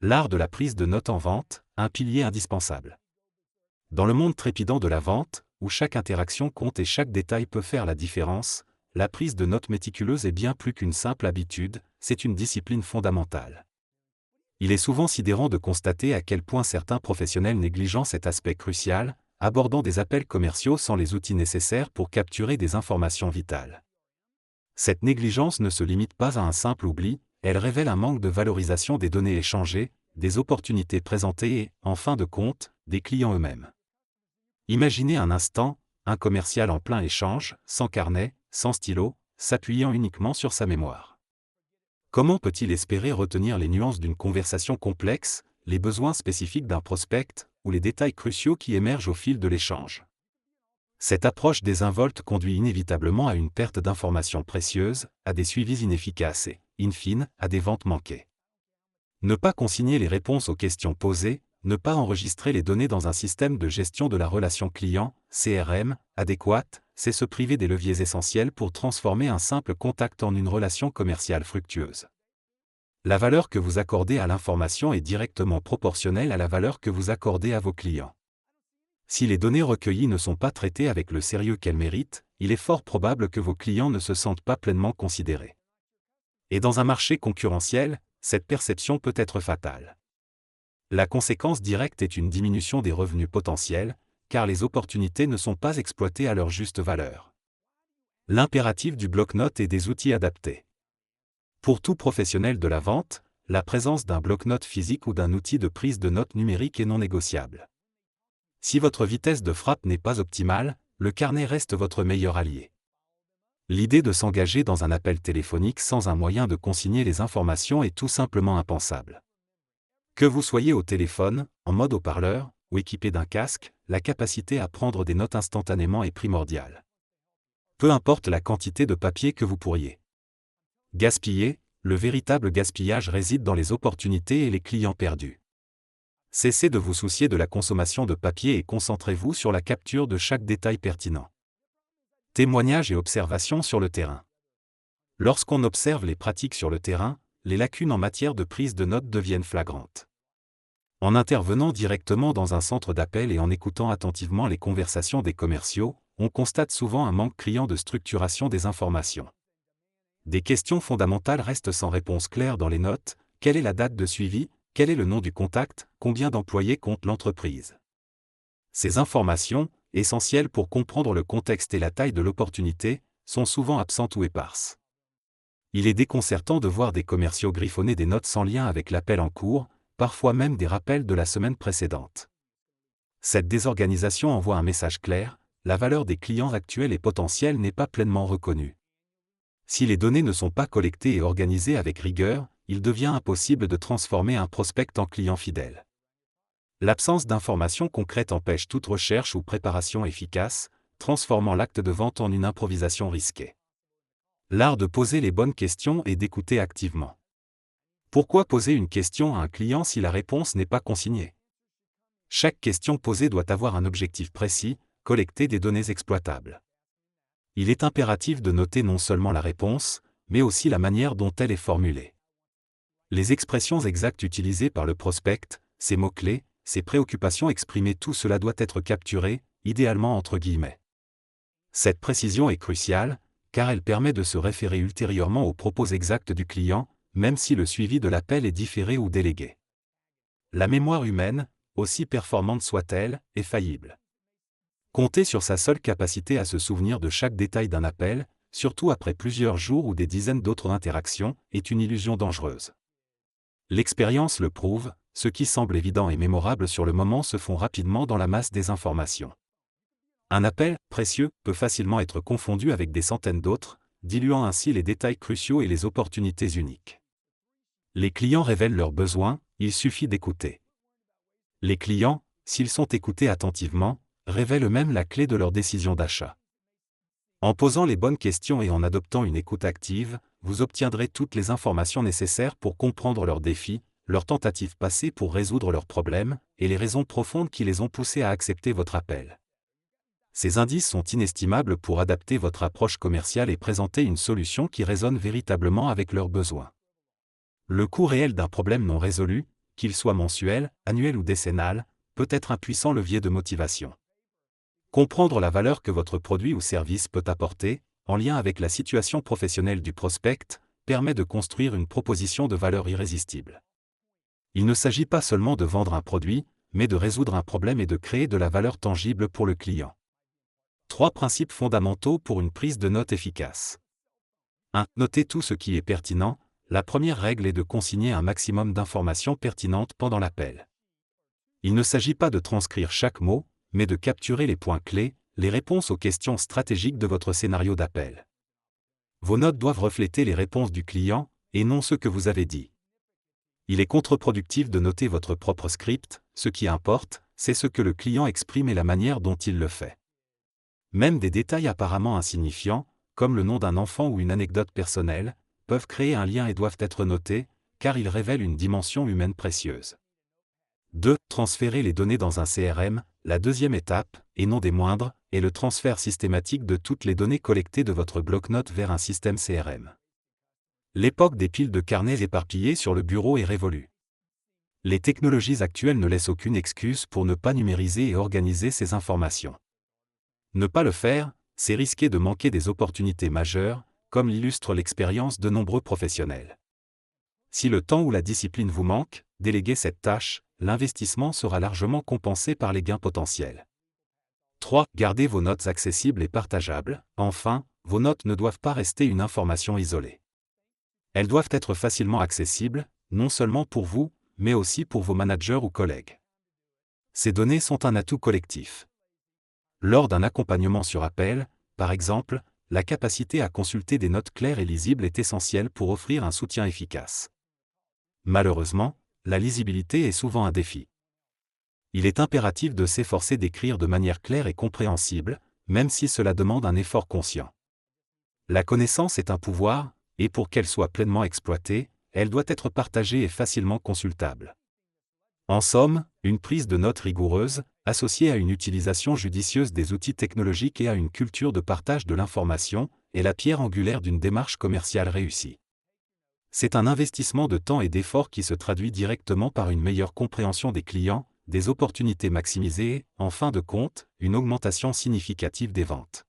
L'art de la prise de notes en vente, un pilier indispensable. Dans le monde trépidant de la vente, où chaque interaction compte et chaque détail peut faire la différence, la prise de notes méticuleuse est bien plus qu'une simple habitude, c'est une discipline fondamentale. Il est souvent sidérant de constater à quel point certains professionnels négligent cet aspect crucial, abordant des appels commerciaux sans les outils nécessaires pour capturer des informations vitales. Cette négligence ne se limite pas à un simple oubli, elle révèle un manque de valorisation des données échangées, des opportunités présentées et, en fin de compte, des clients eux-mêmes. Imaginez un instant, un commercial en plein échange, sans carnet, sans stylo, s'appuyant uniquement sur sa mémoire. Comment peut-il espérer retenir les nuances d'une conversation complexe, les besoins spécifiques d'un prospect, ou les détails cruciaux qui émergent au fil de l'échange? Cette approche désinvolte conduit inévitablement à une perte d'informations précieuses, à des suivis inefficaces et, in fine, à des ventes manquées. Ne pas consigner les réponses aux questions posées, ne pas enregistrer les données dans un système de gestion de la relation client, CRM, adéquat, c'est se priver des leviers essentiels pour transformer un simple contact en une relation commerciale fructueuse. La valeur que vous accordez à l'information est directement proportionnelle à la valeur que vous accordez à vos clients. Si les données recueillies ne sont pas traitées avec le sérieux qu'elles méritent, il est fort probable que vos clients ne se sentent pas pleinement considérés. Et dans un marché concurrentiel, cette perception peut être fatale. La conséquence directe est une diminution des revenus potentiels, car les opportunités ne sont pas exploitées à leur juste valeur. L'impératif du bloc-notes et des outils adaptés. Pour tout professionnel de la vente, la présence d'un bloc-notes physique ou d'un outil de prise de notes numérique est non négociable. Si votre vitesse de frappe n'est pas optimale, le carnet reste votre meilleur allié. L'idée de s'engager dans un appel téléphonique sans un moyen de consigner les informations est tout simplement impensable. Que vous soyez au téléphone, en mode haut-parleur, ou équipé d'un casque, la capacité à prendre des notes instantanément est primordiale. Peu importe la quantité de papier que vous pourriez gaspiller, le véritable gaspillage réside dans les opportunités et les clients perdus. Cessez de vous soucier de la consommation de papier et concentrez-vous sur la capture de chaque détail pertinent. Témoignages et observations sur le terrain. Lorsqu'on observe les pratiques sur le terrain, les lacunes en matière de prise de notes deviennent flagrantes. En intervenant directement dans un centre d'appel et en écoutant attentivement les conversations des commerciaux, on constate souvent un manque criant de structuration des informations. Des questions fondamentales restent sans réponse claire dans les notes: quelle est la date de suivi, quel est le nom du contact, combien d'employés compte l'entreprise? Ces informations, essentielles pour comprendre le contexte et la taille de l'opportunité, sont souvent absentes ou éparses. Il est déconcertant de voir des commerciaux griffonner des notes sans lien avec l'appel en cours, parfois même des rappels de la semaine précédente. Cette désorganisation envoie un message clair: la valeur des clients actuels et potentiels n'est pas pleinement reconnue. Si les données ne sont pas collectées et organisées avec rigueur, il devient impossible de transformer un prospect en client fidèle. L'absence d'informations concrètes empêche toute recherche ou préparation efficace, transformant l'acte de vente en une improvisation risquée. L'art de poser les bonnes questions et d'écouter activement. Pourquoi poser une question à un client si la réponse n'est pas consignée? Chaque question posée doit avoir un objectif précis: collecter des données exploitables. Il est impératif de noter non seulement la réponse, mais aussi la manière dont elle est formulée. Les expressions exactes utilisées par le prospect, ses mots-clés, ses préoccupations exprimées, tout cela doit être capturé, idéalement entre guillemets. Cette précision est cruciale, car elle permet de se référer ultérieurement aux propos exacts du client, même si le suivi de l'appel est différé ou délégué. La mémoire humaine, aussi performante soit-elle, est faillible. Compter sur sa seule capacité à se souvenir de chaque détail d'un appel, surtout après plusieurs jours ou des dizaines d'autres interactions, est une illusion dangereuse. L'expérience le prouve, ce qui semble évident et mémorable sur le moment se fond rapidement dans la masse des informations. Un appel, précieux, peut facilement être confondu avec des centaines d'autres, diluant ainsi les détails cruciaux et les opportunités uniques. Les clients révèlent leurs besoins, il suffit d'écouter. Les clients, s'ils sont écoutés attentivement, révèlent eux-mêmes la clé de leur décision d'achat. En posant les bonnes questions et en adoptant une écoute active, vous obtiendrez toutes les informations nécessaires pour comprendre leurs défis, leurs tentatives passées pour résoudre leurs problèmes, et les raisons profondes qui les ont poussés à accepter votre appel. Ces indices sont inestimables pour adapter votre approche commerciale et présenter une solution qui résonne véritablement avec leurs besoins. Le coût réel d'un problème non résolu, qu'il soit mensuel, annuel ou décennal, peut être un puissant levier de motivation. Comprendre la valeur que votre produit ou service peut apporter, en lien avec la situation professionnelle du prospect, permet de construire une proposition de valeur irrésistible. Il ne s'agit pas seulement de vendre un produit, mais de résoudre un problème et de créer de la valeur tangible pour le client. 3 principes fondamentaux pour une prise de notes efficace. 1. Notez tout ce qui est pertinent. La première règle est de consigner un maximum d'informations pertinentes pendant l'appel. Il ne s'agit pas de transcrire chaque mot, mais de capturer les points clés, les réponses aux questions stratégiques de votre scénario d'appel. Vos notes doivent refléter les réponses du client, et non ce que vous avez dit. Il est contre-productif de noter votre propre script, ce qui importe, c'est ce que le client exprime et la manière dont il le fait. Même des détails apparemment insignifiants, comme le nom d'un enfant ou une anecdote personnelle, peuvent créer un lien et doivent être notés, car ils révèlent une dimension humaine précieuse. 2. Transférer les données dans un CRM. La deuxième étape, et non des moindres, est le transfert systématique de toutes les données collectées de votre bloc-notes vers un système CRM. L'époque des piles de carnets éparpillés sur le bureau est révolue. Les technologies actuelles ne laissent aucune excuse pour ne pas numériser et organiser ces informations. Ne pas le faire, c'est risquer de manquer des opportunités majeures, comme l'illustre l'expérience de nombreux professionnels. Si le temps ou la discipline vous manque, déléguez cette tâche, l'investissement sera largement compensé par les gains potentiels. 3. Gardez vos notes accessibles et partageables. Enfin, vos notes ne doivent pas rester une information isolée. Elles doivent être facilement accessibles, non seulement pour vous, mais aussi pour vos managers ou collègues. Ces données sont un atout collectif. Lors d'un accompagnement sur appel, par exemple, la capacité à consulter des notes claires et lisibles est essentielle pour offrir un soutien efficace. Malheureusement, la lisibilité est souvent un défi. Il est impératif de s'efforcer d'écrire de manière claire et compréhensible, même si cela demande un effort conscient. La connaissance est un pouvoir, et pour qu'elle soit pleinement exploitée, elle doit être partagée et facilement consultable. En somme, une prise de notes rigoureuse, associée à une utilisation judicieuse des outils technologiques et à une culture de partage de l'information, est la pierre angulaire d'une démarche commerciale réussie. C'est un investissement de temps et d'effort qui se traduit directement par une meilleure compréhension des clients, des opportunités maximisées et, en fin de compte, une augmentation significative des ventes.